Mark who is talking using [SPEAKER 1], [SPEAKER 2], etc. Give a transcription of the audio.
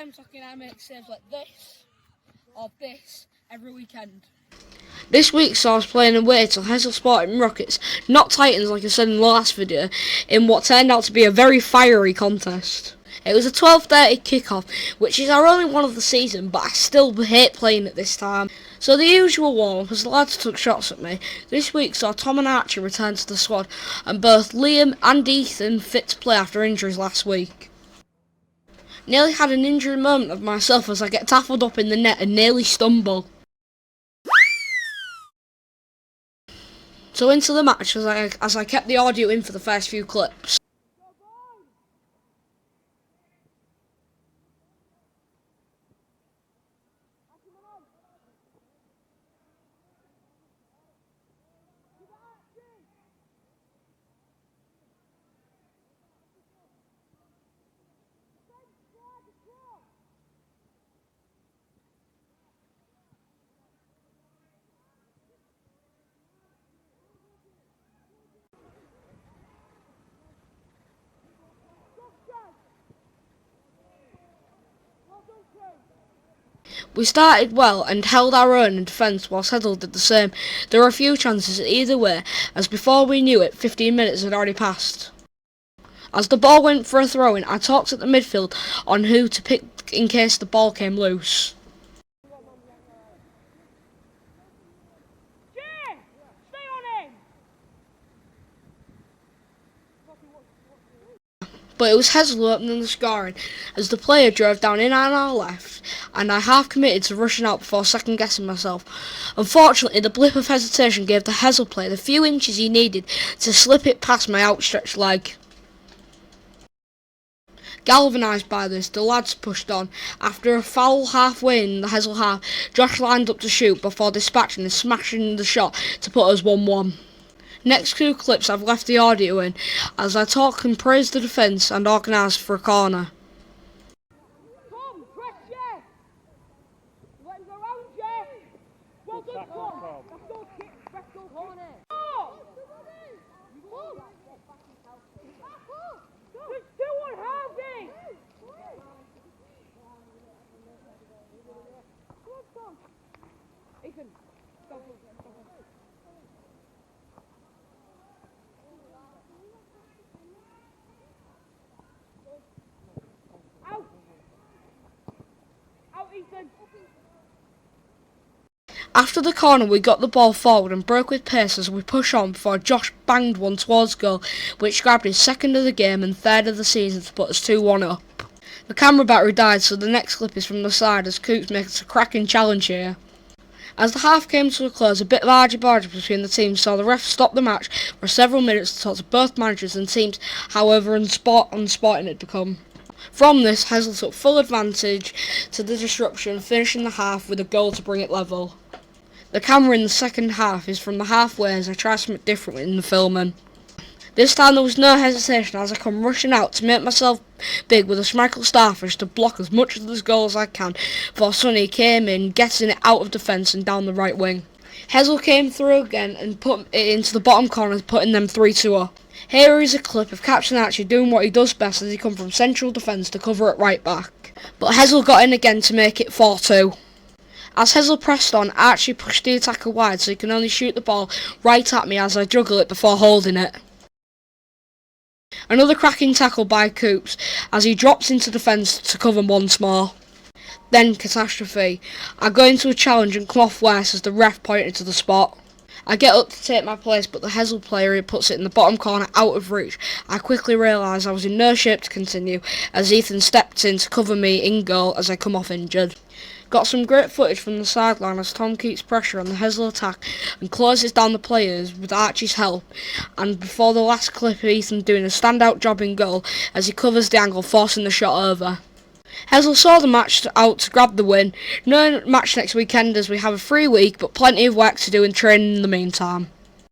[SPEAKER 1] time, Tocky and I make saves like this or this every weekend.
[SPEAKER 2] This week saw us playing away to Hessle Sporting Rockets, not Titans like I said in the last video, in what turned out to be a very fiery contest. It was a 12:30 kickoff, which is our only one of the season, but I still hate playing at this time. So the usual warm-up as the lads took shots at me. This week saw Tom and Archie return to the squad, and both Liam and Ethan fit to play after injuries last week. Nearly had an injury moment of myself as I get tackled up in the net and nearly stumble. So into the match as I kept the audio in for the first few clips. We started well and held our own in defence whilst Hessle did the same. There were a few chances either way, as before we knew it 15 minutes had already passed. As the ball went for a throw-in, I talked at the midfield on who to pick in case the ball came loose. But it was Hessle opening the scoring as the player drove down in on our left, and I half committed to rushing out before second guessing myself. Unfortunately, the blip of hesitation gave the Hessle player the few inches he needed to slip it past my outstretched leg. Galvanised by this, the lads pushed on. After a foul halfway in the Hessle half, Josh lined up to shoot before dispatching and smashing the shot to put us 1-1. Next two clips I've left the audio in as I talk and praise the defence and organise for a corner.
[SPEAKER 1] Tom, press Jeff! Let him go round Jeff! Well done, Tom! Let's go kick, let's go corner! Just do one, Harvey! Come on, Tom! Ethan, go.
[SPEAKER 2] After the corner we got the ball forward and broke with pace as we push on before Josh banged one towards goal, which grabbed his second of the game and third of the season to put us 2-1 up. The camera battery died, so the next clip is from the side as Coops makes a cracking challenge here. As the half came to a close, a bit of argy-bargy between the teams saw the ref stop the match for several minutes to talk to both managers and teams, however unsporting it had become. From this, Hessle took full advantage to the disruption, finishing the half with a goal to bring it level. The camera in the second half is from the halfway as I try something different in the filming. This time there was no hesitation as I come rushing out to make myself big with a smackled starfish to block as much of this goal as I can before Sonny came in, getting it out of defence and down the right wing. Hessle came through again and put it into the bottom corner, putting them 3-2 up. Here is a clip of Captain Archie doing what he does best as he come from central defence to cover at right back. But Hessle got in again to make it 4-2. As Hessle pressed on, Archie pushed the attacker wide so he can only shoot the ball right at me as I juggle it before holding it. Another cracking tackle by Coops as he drops into defence to cover once more. Then catastrophe. I go into a challenge and come off worse as the ref pointed to the spot. I get up to take my place, but the Hessle player puts it in the bottom corner out of reach. I quickly realise I was in no shape to continue as Ethan stepped in to cover me in goal as I come off injured. Got some great footage from the sideline as Tom keeps pressure on the Hessle attack and closes down the players with Archie's help, and before the last clip Ethan doing a standout job in goal as he covers the angle, forcing the shot over. Hessle saw the match out to grab the win. No match next weekend as we have a free week, but plenty of work to do in training in the meantime.